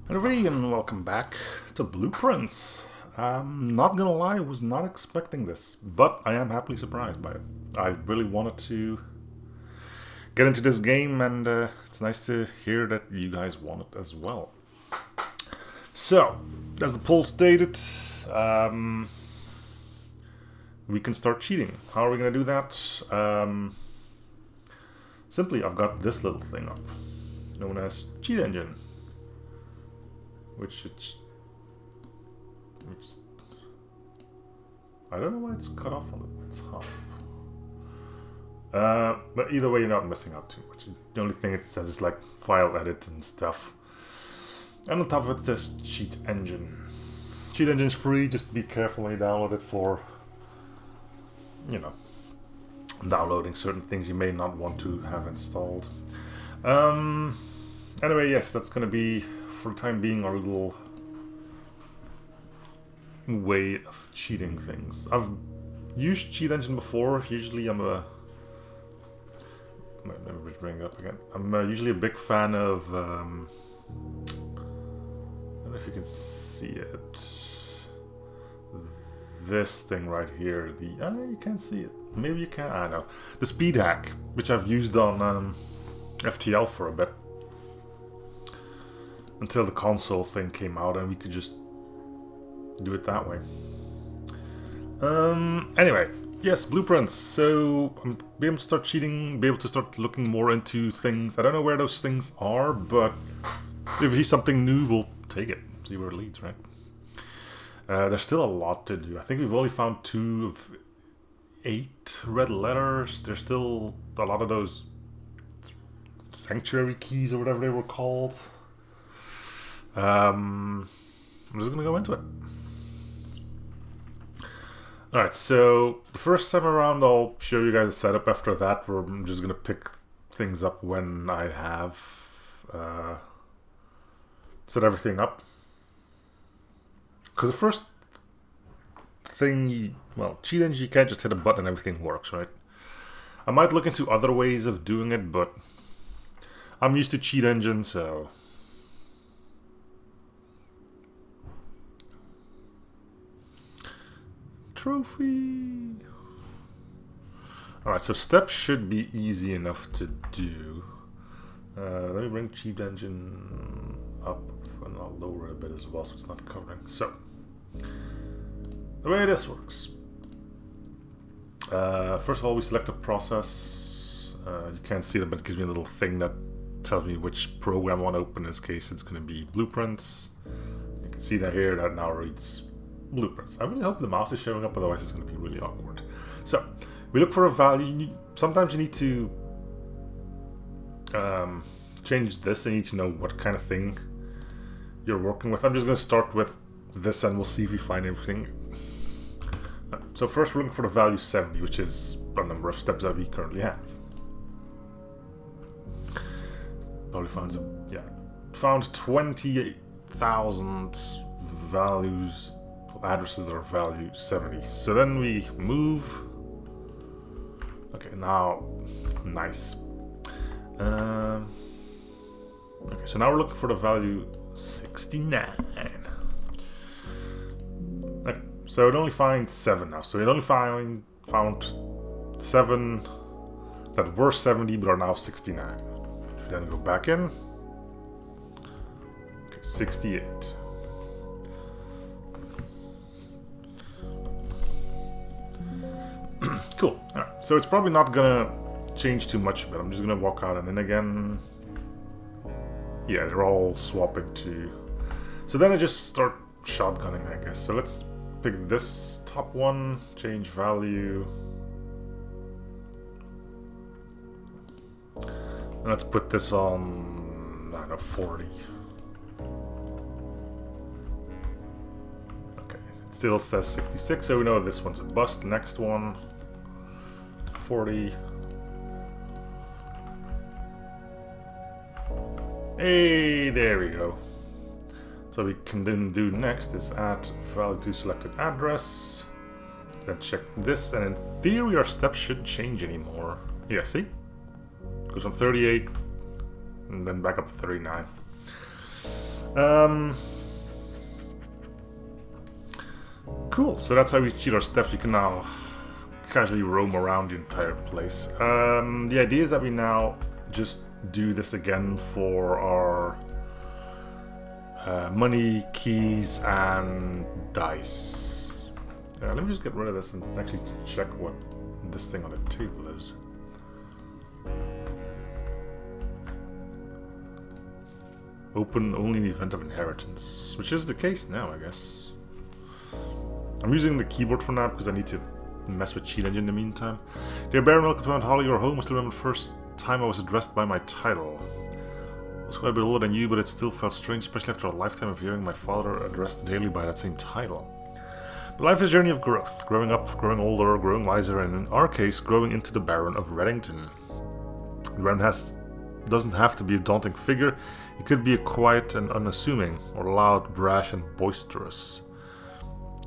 Hello everybody and welcome back to Blueprints. I'm not gonna lie, I was not expecting this, but I am happily surprised by it. I really wanted to get into this game and it's nice to hear that you guys want it as well. So, as the poll stated, we can start cheating. How are we gonna do that? Simply, I've got this little thing up, known as Cheat Engine. Which I don't know why it's cut off on the top. But either way, you're not missing out too much. The only thing it says is like file edit and stuff. And on top of it says Cheat Engine. Cheat Engine is free, just be careful when you download it for, you know, downloading certain things you may not want to have installed. Anyway, yes, that's gonna be, for the time being, our little way of cheating things. I've used Cheat Engine before. Usually I'm let me bring it up again. I'm usually a big fan of, I don't know if you can see it. This thing right here. You can't see it. Maybe you can, I don't know. The speed hack, which I've used on FTL for a bit. Until the console thing came out and we could just do it that way. Anyway, yes, blueprints. So I'm be able to start cheating, be able to start looking more into things. I don't know where those things are, but if we see something new, we'll take it. See where it leads, right? There's still a lot to do. I think we've only found 2 of 8 red letters. There's still a lot of those sanctuary keys or whatever they were called. I'm just gonna go into it. Alright, so the first time around I'll show you guys the setup. After that, I'm just gonna pick things up when I have set everything up. Because the first thing, well, Cheat Engine, you can't just hit a button and everything works, right? I might look into other ways of doing it, but I'm used to Cheat Engine, so... Trophy. Alright, so steps should be easy enough to do. Let me bring Cheat Engine up and I'll lower it a bit as well so it's not covering. So, the way this works. First of all, we select a process. You can't see it, but it gives me a little thing that tells me which program I want to open. In this case, it's going to be Blueprints. You can see that here, that now reads Blueprints. I really hope the mouse is showing up, otherwise it's going to be really awkward. So, we look for a value. Sometimes you need to change this, and you need to know what kind of thing you're working with. I'm just going to start with this, and we'll see if we find everything. So first we're looking for the value 70, which is the number of steps that we currently have. Probably found 28,000 values. Addresses that are value 70. So then we move. Okay, now nice. Okay, so now we're looking for the value 69. Okay, so it only finds 7 now. So it only found 7 that were 70 but are now 69. If you then go back in, okay, 68. Cool. Alright, so it's probably not gonna change too much, but I'm just gonna walk out and in again. Yeah, they're all swapping to. So then I just start shotgunning, I guess. So let's pick this top one, change value. And let's put this on, I don't know, 40. Okay, it still says 66, so we know this one's a bust. Next one. 40. Hey, there we go. So we can then do next is add value to selected address. Then check this, and in theory our steps shouldn't change anymore. Yeah, see? Goes from 38 and then back up to 39. Cool, so that's how we cheat our steps. We can now casually roam around the entire place. The idea is that we now just do this again for our money, keys, and dice. Let me just get rid of this and actually check what this thing on the table is. Open only in the event of inheritance, which is the case now, I guess. I'm using the keyboard for now because I need to mess with Cheat Engine in the meantime. Dear Baron, welcome to Mount Holly, your home. I still remember the first time I was addressed by my title. I was quite a bit older than you, but it still felt strange, especially after a lifetime of hearing my father addressed daily by that same title. But life is a journey of growth, growing up, growing older, growing wiser, and in our case, growing into the Baron of Reddington. The Baron doesn't have to be a daunting figure. He could be a quiet and unassuming, or loud, brash, and boisterous.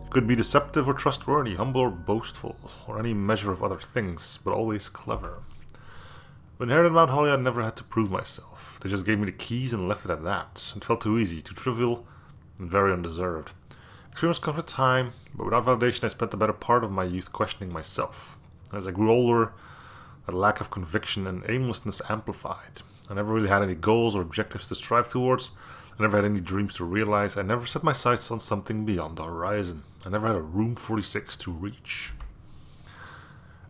He could be deceptive or trustworthy, humble or boastful, or any measure of other things, but always clever. When inherited Mount Holly, I never had to prove myself. They just gave me the keys and left it at that. It felt too easy, too trivial, and very undeserved. Experience comes with time, but without validation I spent the better part of my youth questioning myself. As I grew older, that lack of conviction and aimlessness amplified. I never really had any goals or objectives to strive towards. I never had any dreams to realize. I never set my sights on something beyond the horizon. I never had a Room 46 to reach.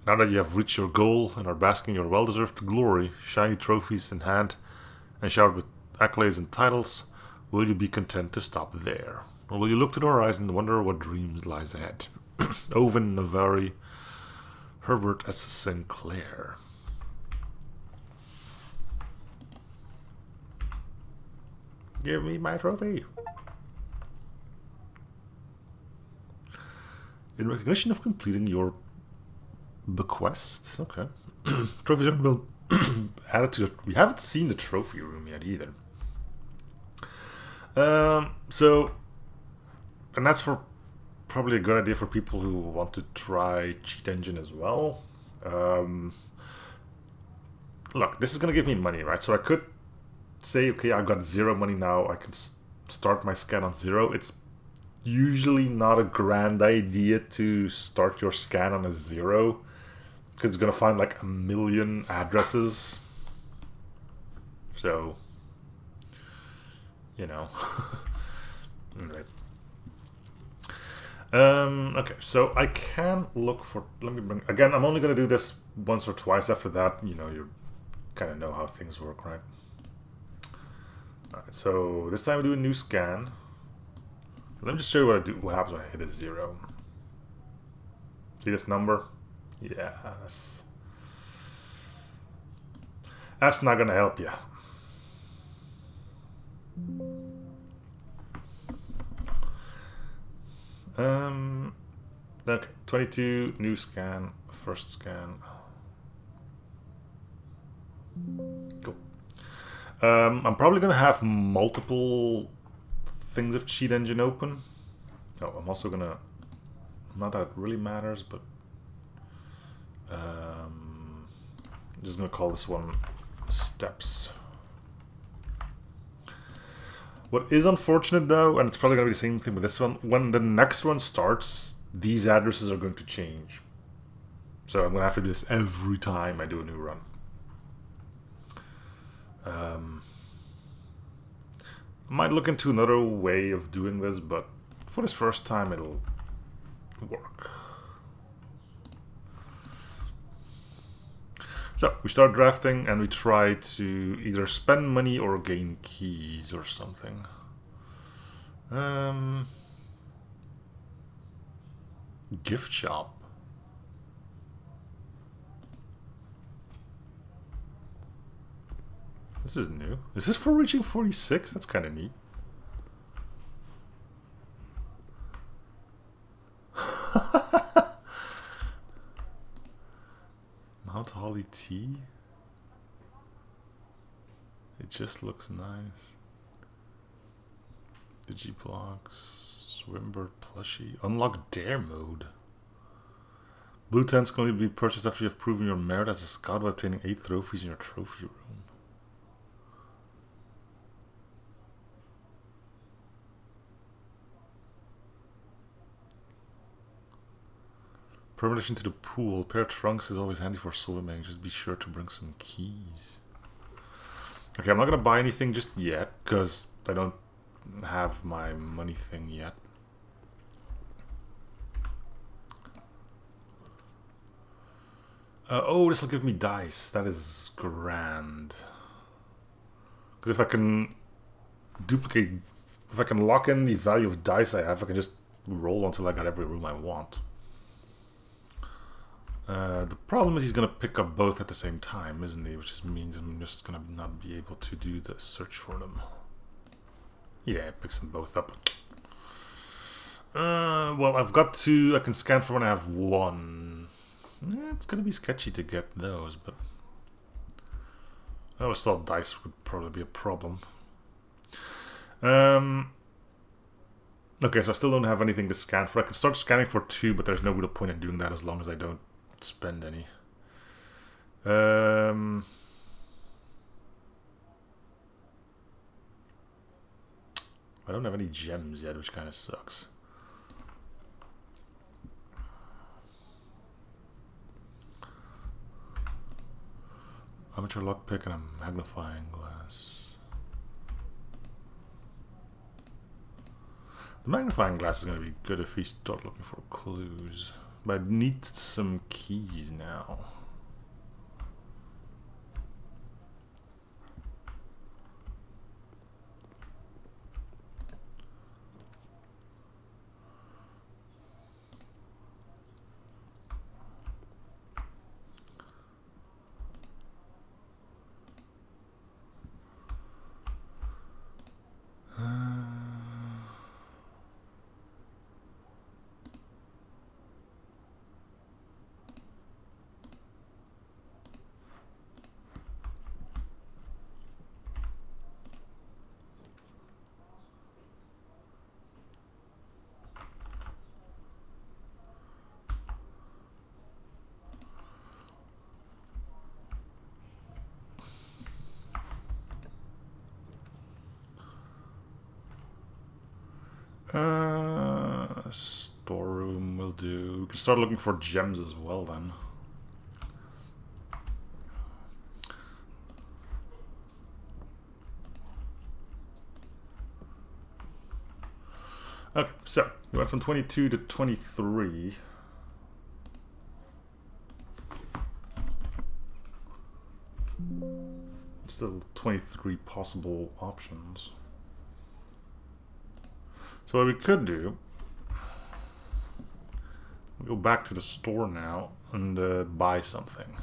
Now that you have reached your goal and are basking your well-deserved glory, shiny trophies in hand, and showered with accolades and titles, will you be content to stop there? Or will you look to the horizon and wonder what dreams lies ahead? Owen Navari, Herbert S. Sinclair. Give me my trophy. In recognition of completing your bequest, okay. Trophies will added to it. We haven't seen the trophy room yet either. And that's for probably a good idea for people who want to try Cheat Engine as well. Look, this is going to give me money, right? So I could say, okay, I've got 0 money now. I can start my scan on 0. It's usually not a grand idea to start your scan on a 0 because it's going to find like 1 million addresses. So, you know. Alright. Okay, so I can look for, let me bring, again, I'm only going to do this once or twice. After that, you know, you kind of know how things work, right? Alright, so this time I do a new scan. Let me just show you what happens when I hit a 0. See this number? Yeah, that's not going to help you. Okay, 22, new scan, first scan. Cool. I'm probably gonna have multiple things of Cheat Engine open. Oh, I'm also gonna, not that it really matters, but I'm just gonna call this one steps. What is unfortunate though, and it's probably going to be the same thing with this one, when the next one starts, these addresses are going to change. So I'm going to have to do this every time I do a new run. I might look into another way of doing this, but for this first time it'll work. So we start drafting and we try to either spend money or gain keys or something. Gift shop. This is new. Is this for reaching 46? That's kind of neat. Mount Holly tea. It just looks nice. Digiblocks, Swimbird plushie. Unlock dare mode. Blue tents can only be purchased after you have proven your merit as a scout by obtaining 8 trophies in your trophy room. Permission to the pool. A pair of trunks is always handy for swimming. Just be sure to bring some keys. Okay, I'm not gonna buy anything just yet, because I don't have my money thing yet. Oh, this will give me dice. That is grand. Because if I can duplicate, if I can lock in the value of dice I have, I can just roll until I got every room I want. The problem is he's going to pick up both at the same time, isn't he? Which just means I'm just going to not be able to do the search for them. Yeah, it picks them both up. Well, I've got two. I can scan for when I have one. Yeah, it's going to be sketchy to get those, but I always thought dice would probably be a problem. Okay, so I still don't have anything to scan for. I can start scanning for two, but there's no real point in doing that as long as I don't spend any. I don't have any gems yet, which kind of sucks. Amateur lockpick and a magnifying glass. The magnifying glass is going to be good if we start looking for clues. But I need some keys now. Storeroom will do. We can start looking for gems as well then. Okay, so we went from 22 to 23. Still 23 possible options. So what we could do, go back to the store now and buy something.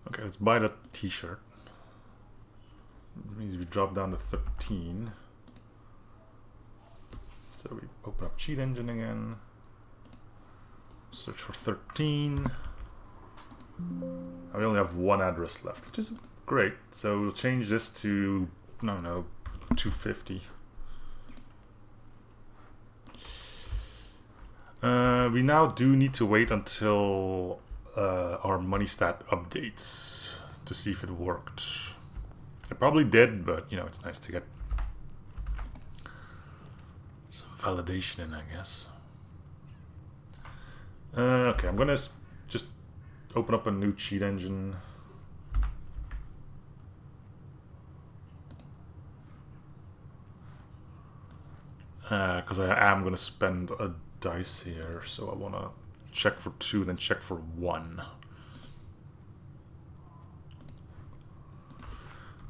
Okay, let's buy the t-shirt. It means we drop down to 13. So we open up cheat engine again, search for 13. We only have one address left, which is great. So we'll change this to, I don't know, 250. We now do need to wait until our money stat updates to see if it worked. It probably did, but you know, it's nice to get some validation in, I guess. Okay, I'm gonna just open up a new cheat engine. Because I am gonna spend a dice here, so I wanna check for 2, then check for 1.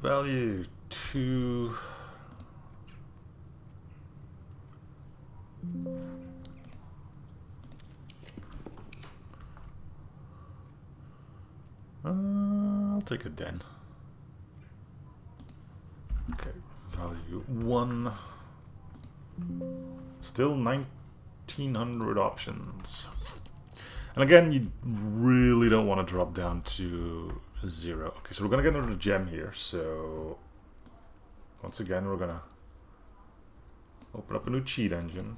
Value 2. I'll take a den. Okay, value 1. Still 1900 options. And again, you really don't want to drop down to 0. Okay, so we're gonna get another gem here. So once again, we're gonna open up a new cheat engine.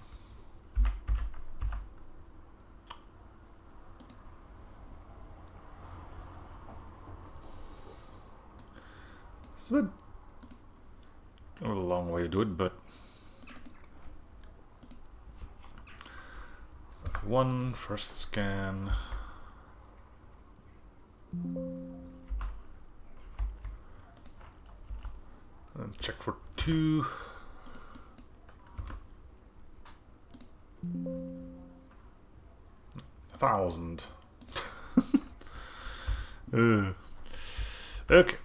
It's a long way to do it, but one first scan. And check for 2. $1,000. Okay.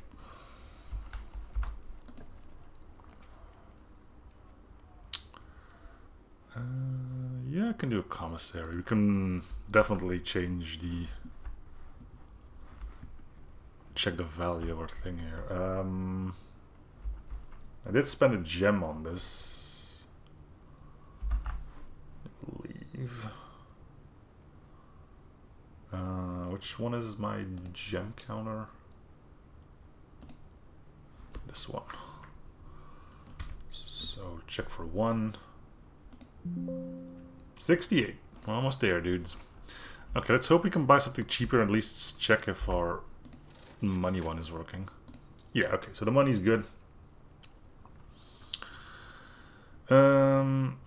Yeah, I can do a commissary. We can definitely change the... check the value of our thing here. I did spend a gem on this. Leave. Which one is my gem counter? This one. So check for 1. 68. Almost there, dudes. Okay, let's hope we can buy something cheaper and at least check if our money one is working. Yeah, okay, so the money's good.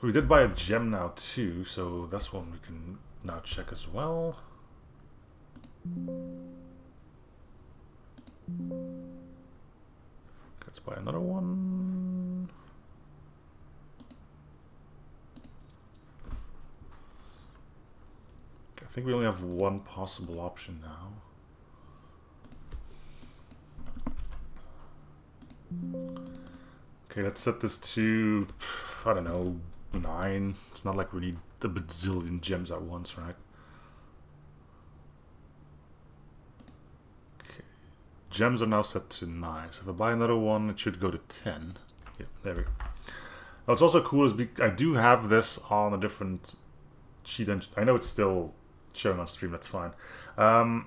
We did buy a gem now too, so that's one we can now check as well. Let's buy another one. Okay, I think we only have one possible option now. Okay, let's set this to, I don't know, 9. It's not like we need a bazillion gems at once, right? Okay, gems are now set to 9. So if I buy another one, it should go to 10. Yeah, there we go. What's also cool is I do have this on a different cheat engine. I know it's still showing on stream, that's fine. I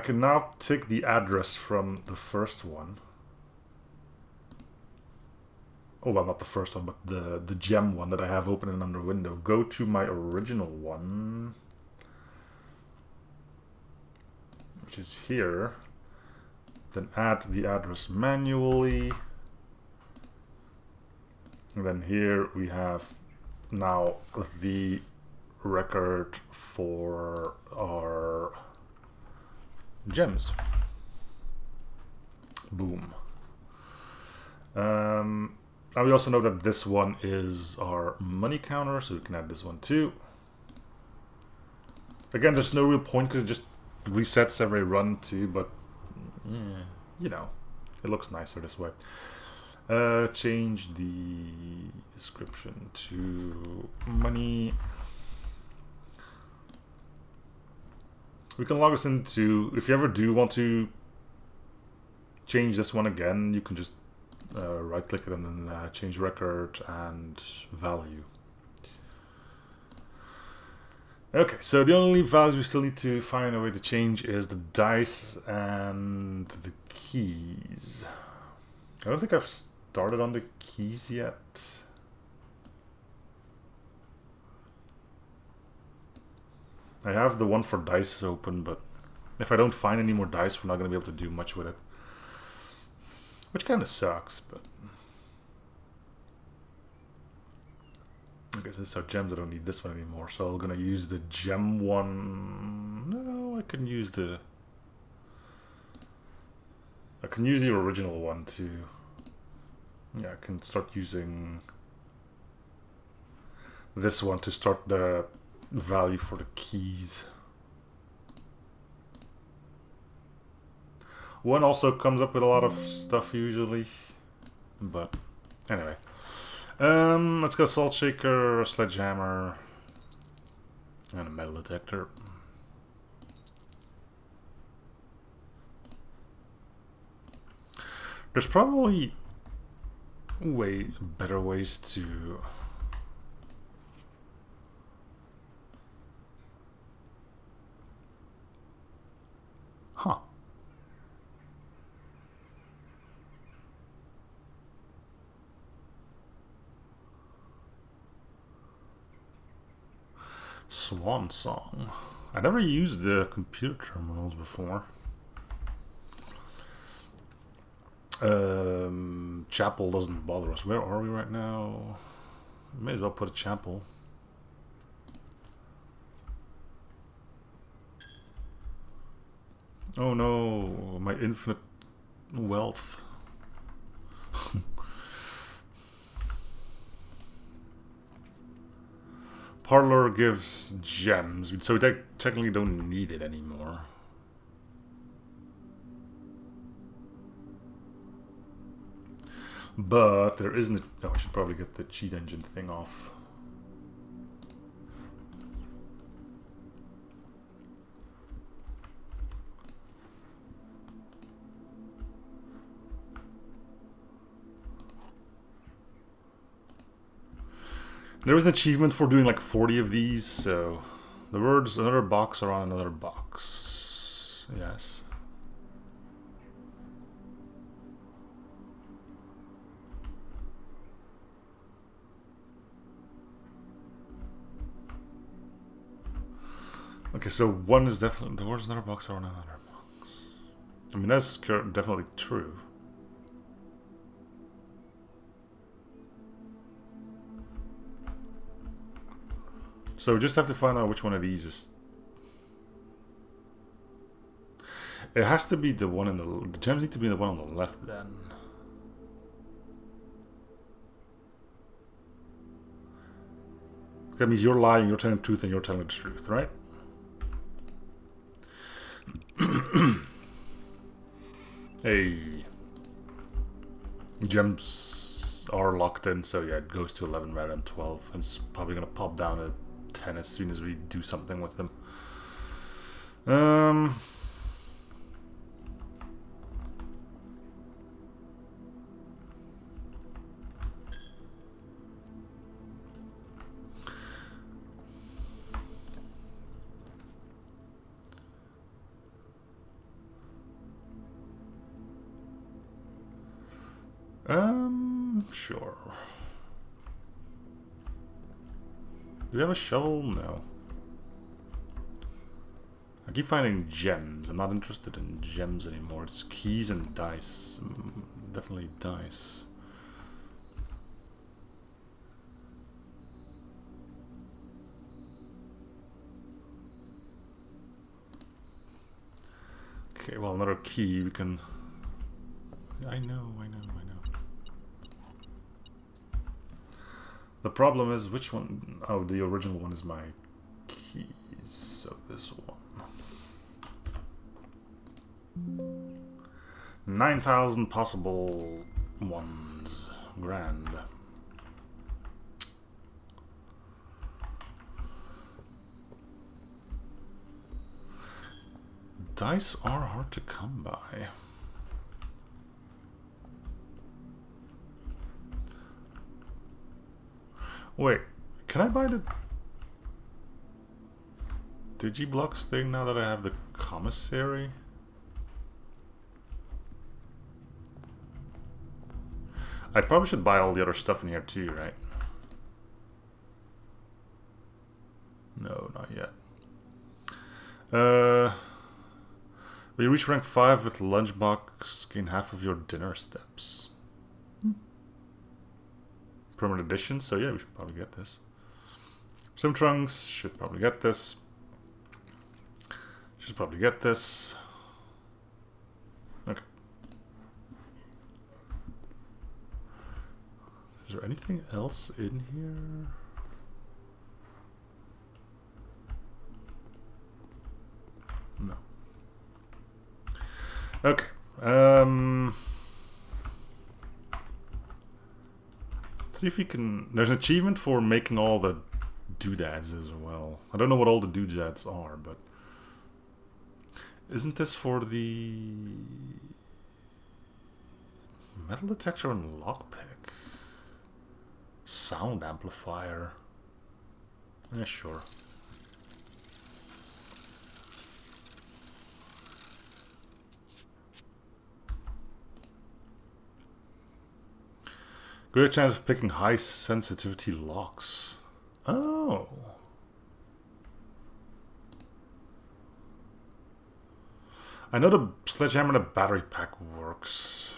can now take the address from the first one. Oh, well, not the first one, but the gem one that I have open in under window. Go to my original one, which is here. Then add the address manually. And then here we have now the record for our gems. Boom. Now we also know that this one is our money counter, so we can add this one too. Again, there's no real point because it just resets every run too, but yeah, you know, it looks nicer this way. Change the description to money. We can log us into, if you ever do want to change this one again, you can just right click it and then change record and value. Okay, so the only values we still need to find a way to change is the dice and the keys. I don't think I've started on the keys yet. I have the one for dice open, but if I don't find any more dice, we're not going to be able to do much with it. Which kind of sucks, but... Okay, so this is our gems. I don't need this one anymore, so I'm going to use the gem one. No, I can use the... I can use the original one too. Yeah, I can start using this one to start the value for the keys. One also comes up with a lot of stuff usually, but anyway. Let's go salt shaker, a sledgehammer, and a metal detector. There's probably way better ways to... Huh. Swan Song. I never used the computer terminals before. Chapel doesn't bother us. Where are we right now? May as well put a chapel. Oh no, my infinite wealth. Parlor gives gems, so we technically don't need it anymore. But there isn't. Oh, I should probably get the cheat engine thing off. There was an achievement for doing like 40 of these, so the words another box are on another box. Yes. Okay, so one is definitely the words another box are on another box. I mean, that's definitely true. So we just have to find out which one of these is. It has to be the one in the gems need to be the one on the left then. That means you're lying, you're telling the truth, and you're telling the truth, right? Hey. Gems are locked in, so yeah, it goes to 11 rather than 12. And it's probably gonna pop down to 10 as soon as we do something with them. Sure. Do we have a shovel? No. I keep finding gems. I'm not interested in gems anymore. It's keys and dice. Definitely dice. Okay, well, another key we can... I know. The problem is which one... Oh, the original one is my keys. So this one. 9,000 possible ones. Grand. Dice are hard to come by. Wait, can I buy the Digiblocks thing now that I have the commissary? I probably should buy all the other stuff in here too, right? No, not yet. We reach rank 5 with lunchbox, gain half of your dinner steps. Permanent edition, so yeah, we should probably get this. Swim trunks, should probably get this. Should probably get this. Okay. Is there anything else in here? No. Okay. See if we can... There's an achievement for making all the doodads as well. I don't know what all the doodads are, but... Isn't this for the... Metal detector and lockpick? Sound amplifier? Yeah, sure. Great chance of picking high sensitivity locks. Oh. I know the sledgehammer and the battery pack works.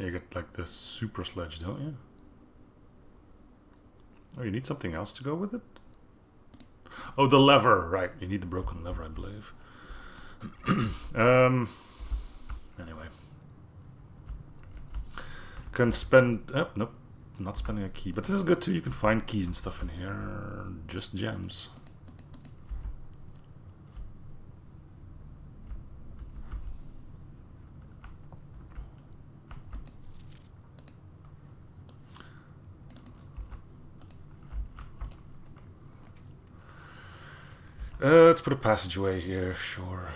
You get like this super sledge, don't you? Oh, you need something else to go with it? Oh, the lever, right. You need the broken lever, I believe. Anyway. Can spend... Oh, nope. Not spending a key. But this is good too. You can find keys and stuff in here. Just gems. Let's put a passageway here, sure.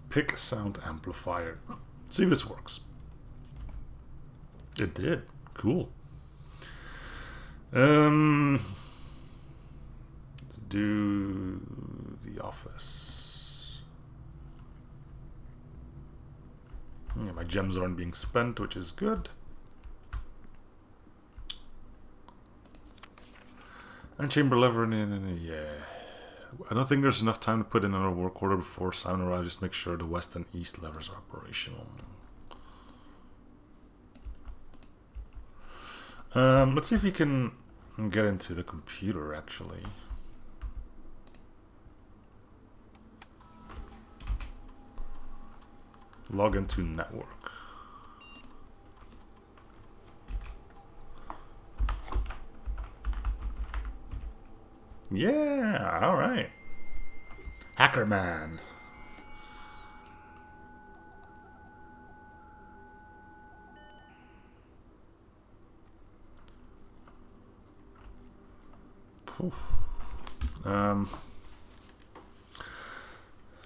Pick a sound amplifier. See if this works. It did. Cool. Let's do the office. Yeah, my gems aren't being spent, which is good. And chamber lever in, yeah. I don't think there's enough time to put in another work order before Simon arrives. Just make sure the west and east levers are operational. Let's see if we can get into the computer, actually. Log into network. Yeah, all right. Hacker man.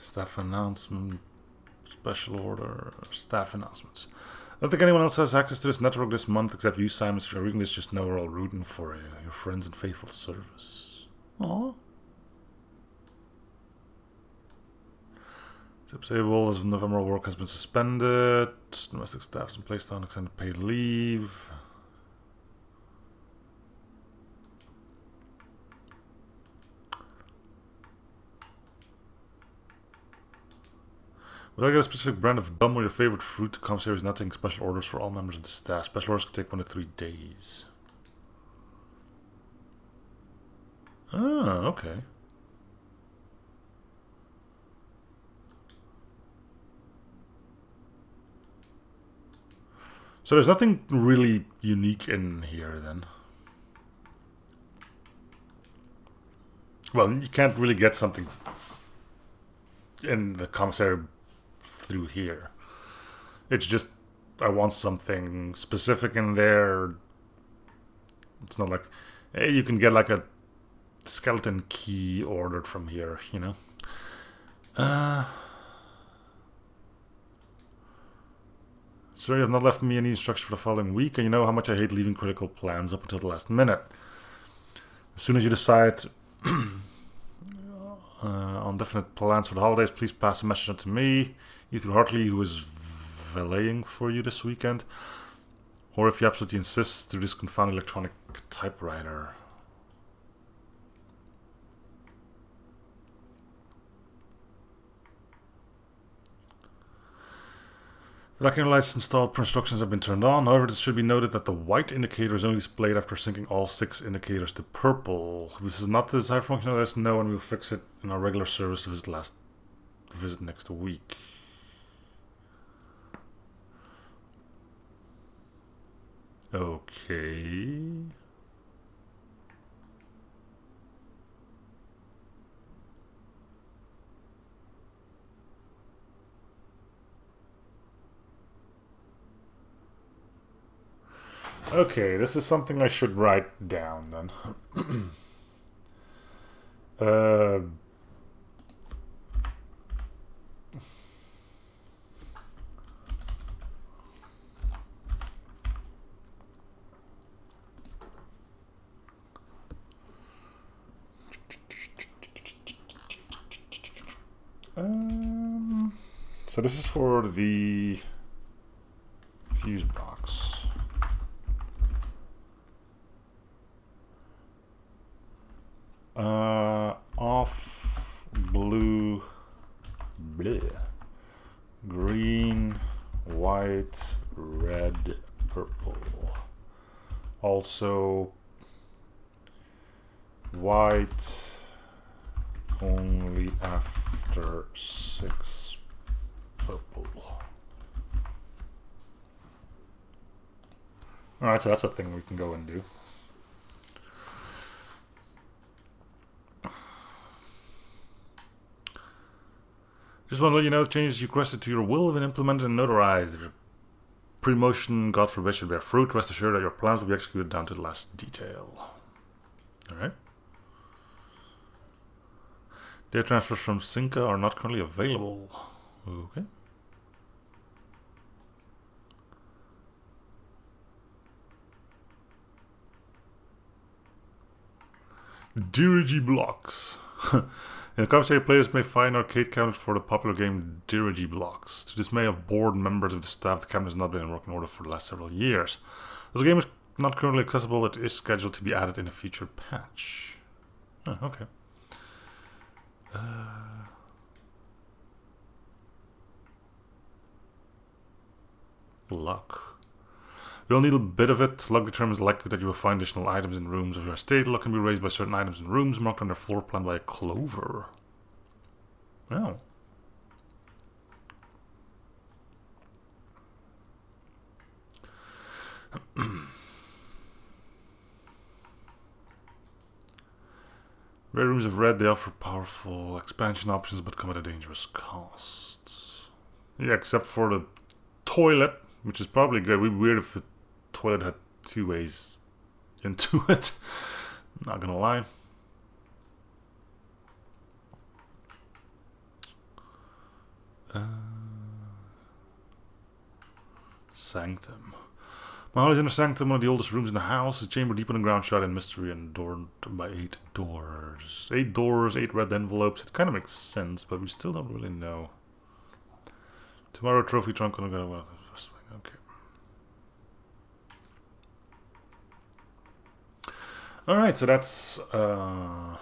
Staff announcement, special order, staff announcements. I don't think anyone else has access to this network this month except you, Simon. If you're reading this, just know we're all rooting for you. Your friends and faithful service. Aww. Disabled as of November, work has been suspended. Domestic staff has been placed on extended paid leave. Would I get a specific brand of gum or your favorite fruit? The commissary is not taking special orders for all members of the staff. Special orders can take 1 to 3 days. Ah, okay. So there's nothing really unique in here then. Well, you can't really get something in the commissary through here. It's just, I want something specific in there. It's not like, hey, you can get like a skeleton key ordered from here, you know? Sir, you have not left me any instructions for the following week, and you know how much I hate leaving critical plans up until the last minute. As soon as you decide on definite plans for the holidays, please pass a message on to me, either Hartley, who is valeting for you this weekend, or if you absolutely insist, through this confounded electronic typewriter. The vacuum lights installed per instructions have been turned on. However, it should be noted that the white indicator is only displayed after syncing all 6 indicators to purple. If this is not the desired function, let us know and we'll fix it in our regular service visit next week. Okay. Okay, this is something I should write down then. So this is for the fuse box. Off also white only after 6 purple. Alright, so that's a thing we can go and do. Just want to let you know the changes you requested to your will have been implemented and notarized. Your pre-motion, God forbid, should bear fruit. Rest assured that your plans will be executed down to the last detail. Alright. Data transfers from Cinca are not currently available. Okay. Dirigi blocks. In the conversation, players may find arcade cabinets for the popular game Dirigi blocks. To dismay of board members of the staff, the cabinet has not been in working order for the last several years. As the game is not currently accessible, it is scheduled to be added in a future patch. Oh, okay. Luck. You'll need a bit of it. Luck determines the likelihood that you will find additional items in rooms of your estate. Luck can be raised by certain items in rooms marked on their floor plan by a clover. Oh. Rare rooms of red, they offer powerful expansion options but come at a dangerous cost. Yeah, except for the toilet, which is probably good. It would be weird if the toilet had 2 ways into it. Not gonna lie. Sanctum. Mahal is in a sanctum, one of the oldest rooms in the house. A chamber deep underground, shrouded in mystery and adorned by 8 doors. 8 doors, 8 red envelopes. It kind of makes sense, but we still don't really know. Tomorrow, trophy trunk on the go. Okay. Alright, so that's... I'm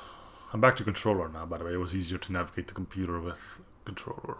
back to controller now, by the way. It was easier to navigate the computer with controller.